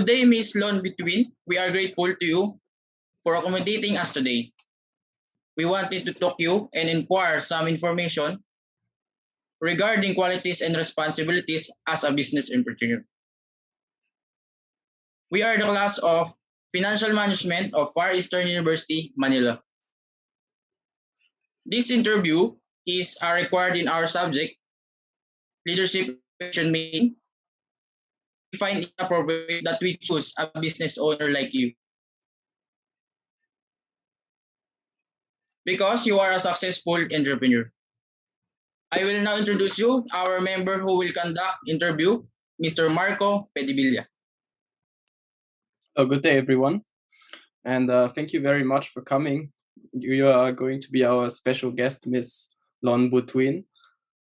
day, Miss Lon Between. We are grateful to you for accommodating us today. We wanted to talk you and inquire some information regarding qualities and responsibilities as a business entrepreneur. We are the class of Financial Management of Far Eastern University, Manila. This interview is required in our subject, leadership decision making. We find it appropriate that we choose a business owner like you. Because you are a successful entrepreneur. I will now introduce you our member who will conduct interview, Mr. Marco Pedibilla. Good day, everyone. And thank you very much for coming. You are going to be our special guest, Miss Lon Butwin.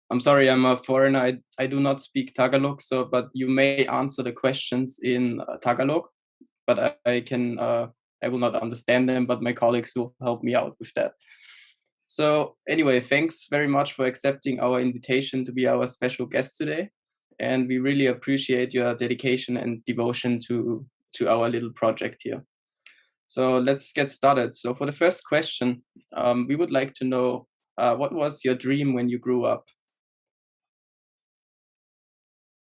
I'm sorry, I'm a foreigner. I do not speak Tagalog, but you may answer the questions in Tagalog. But I will not understand them, but my colleagues will help me out with that. So anyway, thanks very much for accepting our invitation to be our special guest today. And we really appreciate your dedication and devotion to our little project here. So let's get started. So for the first question, we would like to know what was your dream when you grew up?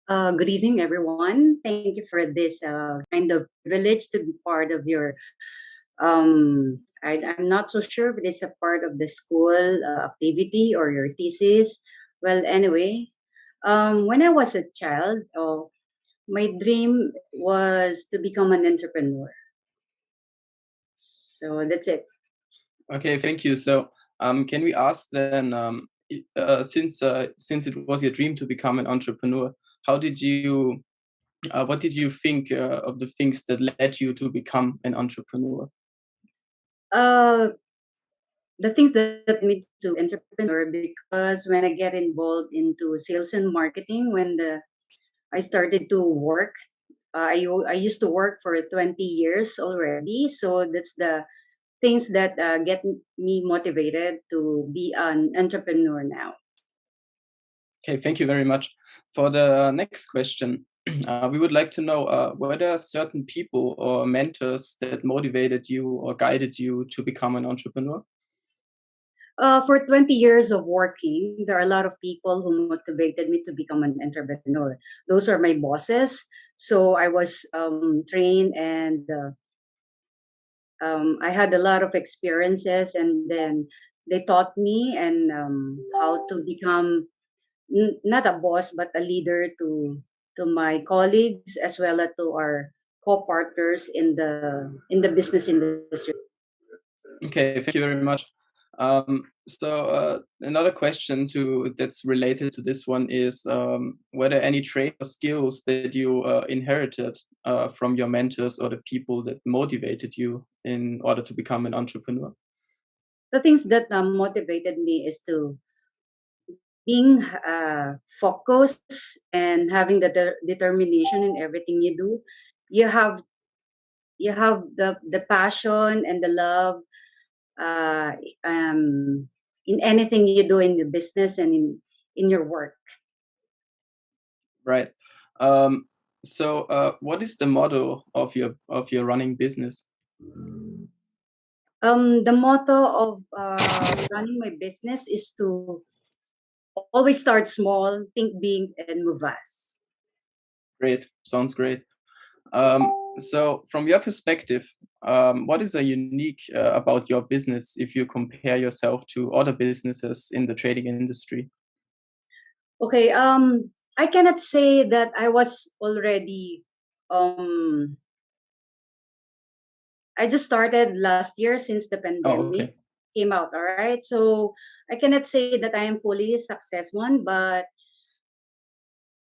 Good evening, everyone. Thank you for this kind of privilege to be part of your. I'm not so sure if it's a part of the school activity or your thesis. Well, anyway, when I was a child, my dream was to become an entrepreneur. So that's it. Okay, thank you. So can we ask then, since it was your dream to become an entrepreneur, what did you think of the things that led you to become an entrepreneur? The things that me to entrepreneur, because when I get involved into sales and marketing, I started to work, I used to work for 20 years already. So that's the things that get me motivated to be an entrepreneur now. Okay, thank you very much. For the next question, we would like to know, were there certain people or mentors that motivated you or guided you to become an entrepreneur? For 20 years of working, there are a lot of people who motivated me to become an entrepreneur. Those are my bosses. So I was trained, and I had a lot of experiences, and then they taught me and how to become not a boss but a leader to my colleagues as well as to our co-partners in the business industry. Okay, thank you very much. So another question that's related to this one is, were there any traits or skills that you inherited from your mentors or the people that motivated you in order to become an entrepreneur? The things that motivated me is to being focused and having the determination in everything you do. You have the passion and the love uh, um, in anything you do in the business and in your work. Right. So what is the motto of your running business? The motto of running my business is to always start small, think big, and move fast. Great. Sounds great. So from your perspective, what is unique about your business if you compare yourself to other businesses in the trading industry? Okay, I cannot say that I was already I just started last year since the pandemic came out, all right? So I cannot say that I am fully successful, but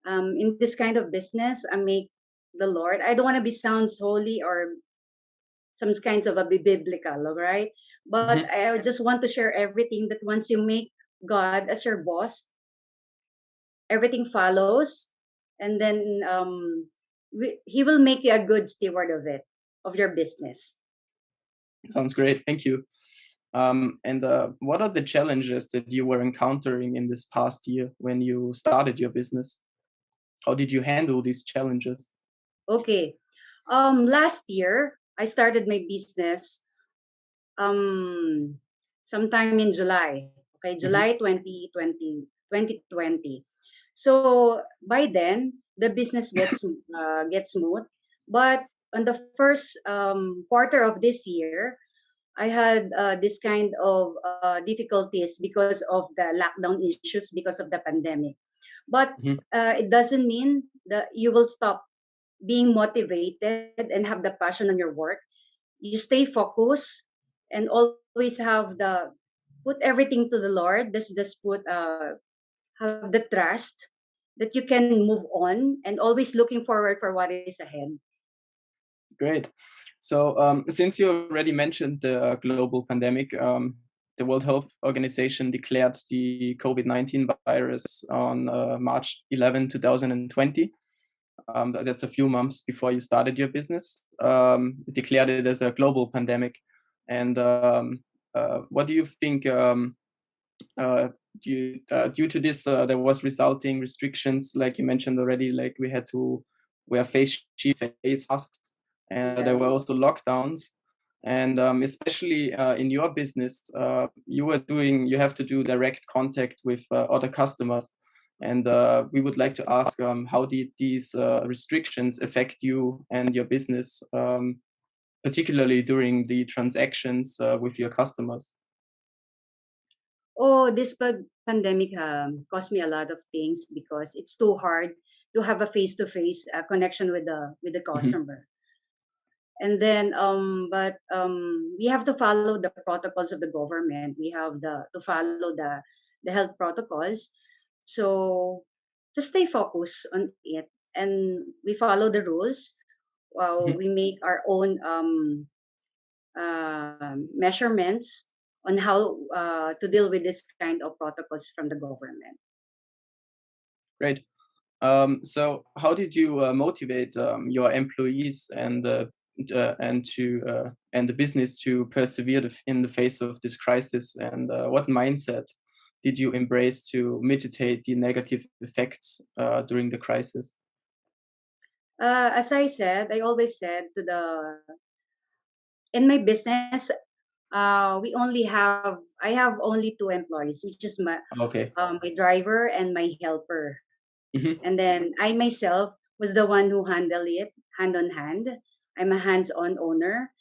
in this kind of business, I make the Lord. I don't want to be sounds holy or some kinds of a biblical, all right? But I just want to share everything that once you make God as your boss, everything follows, and then He will make you a good steward of it, of your business. Sounds great. Thank you. And what are the challenges that you were encountering in this past year when you started your business? How did you handle these challenges? Okay. Last year I started my business um sometime in July. Okay, Mhm. July 2020. So by then the business gets smooth, but on the first quarter of this year, I had this kind of difficulties because of the lockdown issues because of the pandemic. But Mhm. it doesn't mean that you will stop being motivated and have the passion on your work. You stay focused and always have the put everything to the Lord. Just put have the trust that you can move on and always looking forward for what is ahead. Great. So, since you already mentioned the global pandemic, the World Health Organization declared the COVID-19 virus on March 11, 2020. That's a few months before you started your business. It declared it as a global pandemic. And what do you think? Uh, due to this, there was resulting restrictions, like you mentioned already. Like we had to wear face shield, face masks, and there Yeah. were also lockdowns. And especially in your business, you have to do direct contact with other customers. And we would like to ask, how did these restrictions affect you and your business, particularly during the transactions with your customers? Oh, this pandemic cost me a lot of things because it's too hard to have a face-to-face connection with the Mhm. customer. And then, but we have to follow the protocols of the government. We have to follow the health protocols. So just stay focused on it, and we follow the rules. Mhm. We make our own measurements on how to deal with this kind of protocols from the government. Great. So how did you motivate your employees and the business to persevere in the face of this crisis? And what mindset did you embrace to mitigate the negative effects during the crisis? As I said, I always said to the in my business, we only have I have only two employees, which is Okay. my driver and my helper. Hmm. And then I myself was the one who handled it hand on hand. I'm a hands-on owner.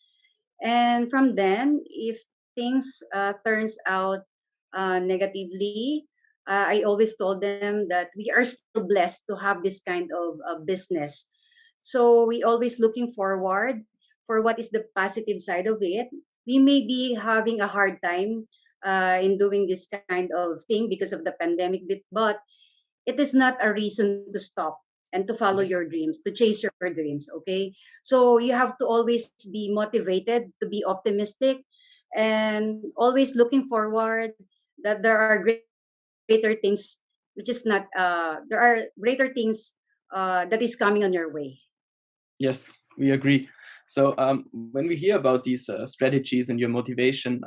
And from then, if things turns out negatively, I always told them that we are still blessed to have this kind of business. So we always looking forward for what is the positive side of it. We may be having a hard time in doing this kind of thing because of the pandemic, but it is not a reason to stop and to follow your dreams, to chase your dreams, okay? So you have to always be motivated, to be optimistic, and always looking forward that there are greater things, which is not, there are greater things that is coming on your way. Yes, we agree. So when we hear about these strategies and your motivation,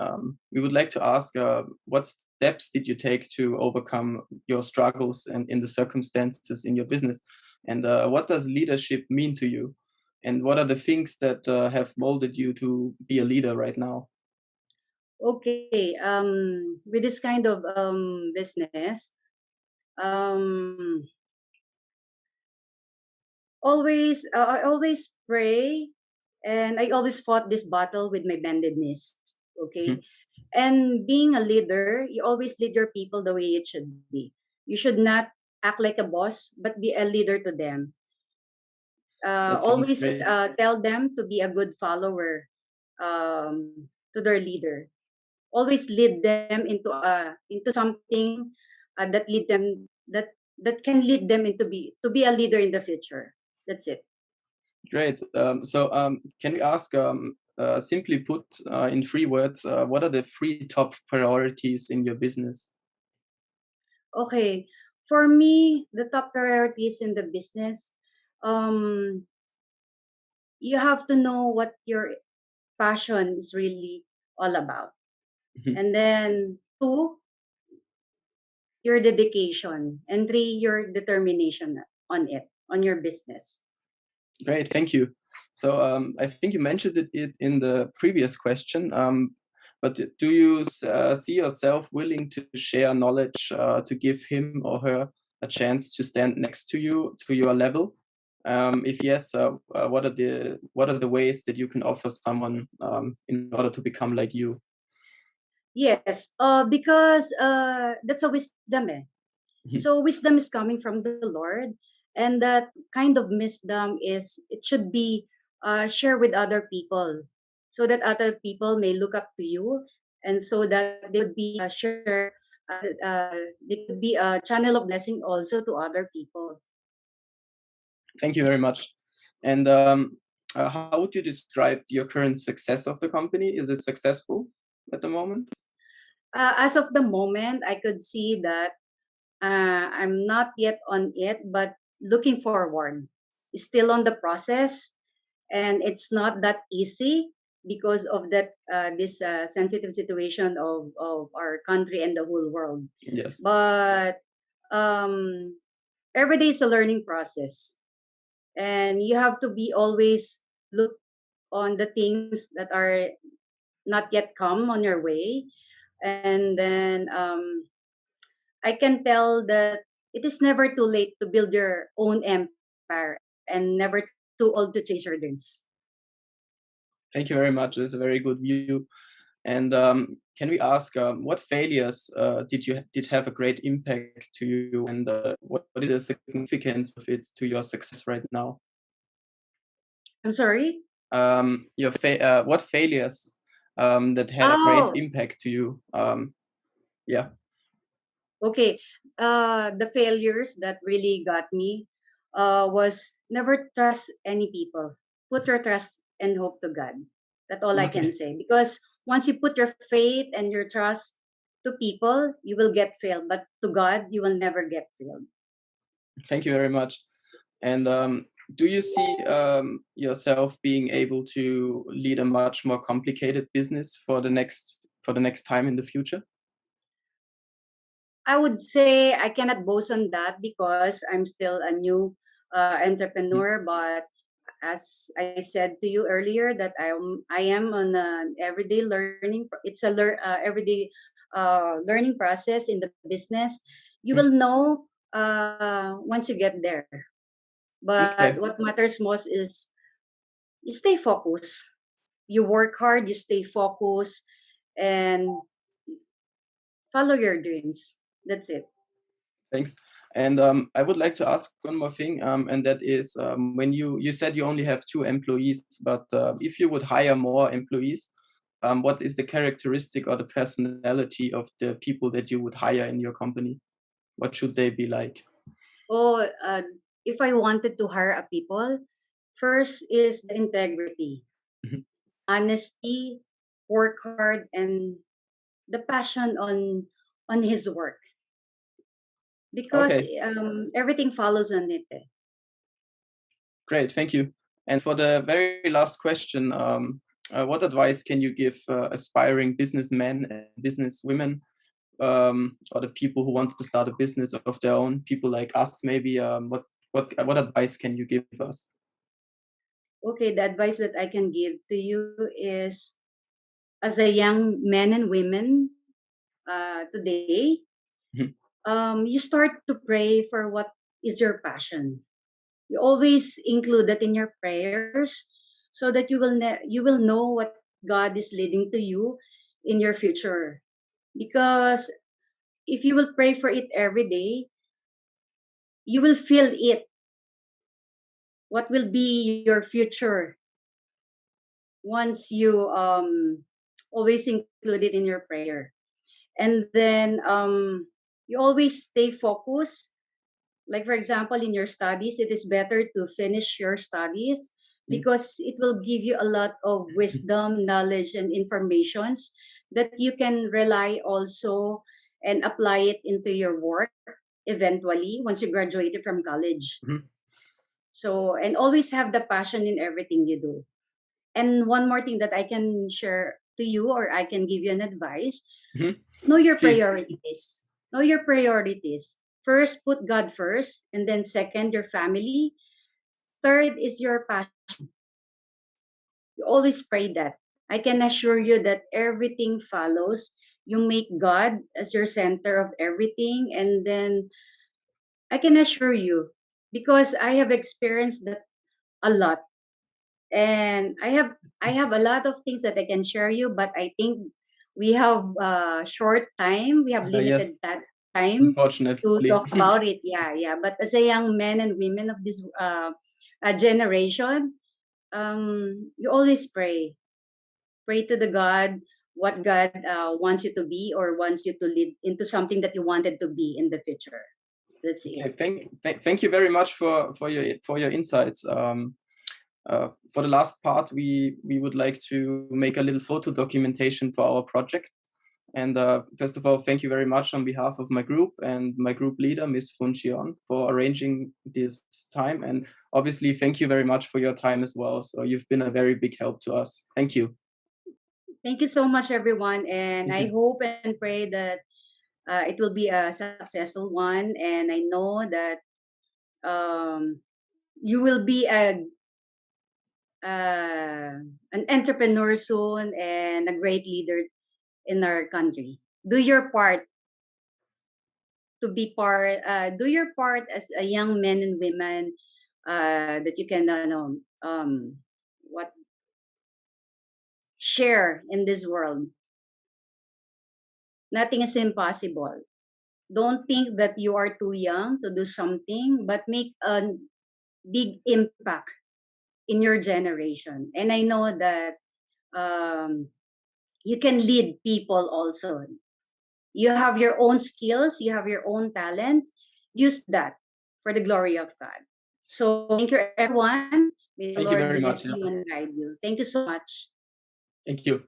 we would like to ask, what steps did you take to overcome your struggles and in the circumstances in your business? And what does leadership mean to you? And what are the things that have molded you to be a leader right now? Okay, with this kind of business, um, I always pray, and I always fought this battle with my bended knees. Okay, Mhm. and being a leader, you always lead your people the way it should be. You should not act like a boss, but be a leader to them. That sounds Always great. tell them to be a good follower to their leader. Always lead them into something that lead them that can lead them to be a leader in the future. That's it. Great. So can we ask, simply put, in 3 words, what are the 3 top priorities in your business? Okay. For me, the top priorities in the business, um, you have to know what your passion is really all about. Mhm. And then two, your dedication. And three, your determination on it, on your business. Great, thank you. So I think you mentioned it in the previous question, but do you see yourself willing to share knowledge to give him or her a chance to stand next to you, to your level? If yes, what are the ways that you can offer someone in order to become like you? Yes, because that's a wisdom. Mhm. So wisdom is coming from the Lord, and that kind of wisdom is it should be shared with other people, so that other people may look up to you, and so that they would be share. They could be a channel of blessing also to other people. Thank you very much. And how would you describe your current success of the company? Is it successful at the moment? As of the moment, I could see that I'm not yet on it, but looking forward. Still on the process, and it's not that easy because of that this sensitive situation of our country and the whole world. Yes. But um, every day is a learning process, and you have to be always look on the things that are not yet come on your way, and then I can tell that it is never too late to build your own empire and never too old to chase your dreams. Thank you very much. That's a very good view. And can we ask what failures did have a great impact to you, and what is the significance of it to your success right now? I'm sorry. What failures that had a great Oh, impact to you? Yeah. okay. The failures that really got me was never trust any people. Put your trust and hope to God. That's all I can Okay. say. Because once you put your faith and your trust to people, you will get failed. But to God, you will never get failed. Thank you very much. And do you see yourself being able to lead a much more complicated business for the next time in the future? I would say I cannot boast on that because I'm still a new Mm. entrepreneur. But as I said to you earlier, that I am on an everyday learning. It's a everyday learning process in the business. You Mm. will know once you get there. But Okay. what matters most is you stay focused. You work hard. You stay focused and follow your dreams. That's it. Thanks. And I would like to ask one more thing, and that is when you said you only have 2 employees, but if you would hire more employees, what is the characteristic or the personality of the people that you would hire in your company? What should they be like? Oh, if I wanted to hire a people, first is the integrity, Mhm. honesty, work hard, and the passion on his work. Because Okay, everything follows on it. great, thank you. And for the very last question, what advice can you give aspiring businessmen and businesswomen, or the people who want to start a business of their own, people like us maybe? What advice can you give us? Okay, the advice that I can give to you is, as a young men and women today, Mhm. you start to pray for what is your passion. You always include that in your prayers, so that you will know what God is leading to you in your future. Because if you will pray for it every day, you will feel it. What will be your future once you always include it in your prayer? And then you always stay focused. Like, for example, in your studies, it is better to finish your studies Mm. because it will give you a lot of wisdom, knowledge, and informations that you can rely also and apply it into your work eventually once you graduated from college. Mhm. So, and always have the passion in everything you do. And one more thing that I can share to you, or I can give you an advice: Mhm. know your Please. priorities. Know your priorities. First, put God first, and then second, your family. Third is your passion. You always pray that. I can assure you that everything follows. You make God as your center of everything, and then I can assure you, because I have experienced that a lot, and I have a lot of things that I can share you, but I think we have short time. We have Yes, limited time to unfortunately. talk about it. Yeah, yeah. But as a young men and women of this generation, you always pray to the God, what God wants you to be or wants you to lead into something that you wanted to be in the future. That's it. Okay, thank you very much for your insights. For the last part, we would like to make a little photo documentation for our project. And first of all, thank you very much on behalf of my group and my group leader, Miss Funchion, for arranging this time. And obviously, thank you very much for your time as well. So you've been a very big help to us. Thank you. Thank you so much, everyone. And Thank I you. hope and pray that it will be a successful one. And I know that you will be an entrepreneur soon and a great leader in our country. Do your part to be part. Do your part as a young men and women that you can what share in this world. Nothing is impossible. Don't think that you are too young to do something, but make a big impact in your generation. And I know that um, you can lead people also. You have your own skills, you have your own talent. Use that for the glory of God. So thank you, everyone. May the Thank you Lord very much. bless you and guide you. Thank you so much. Thank you.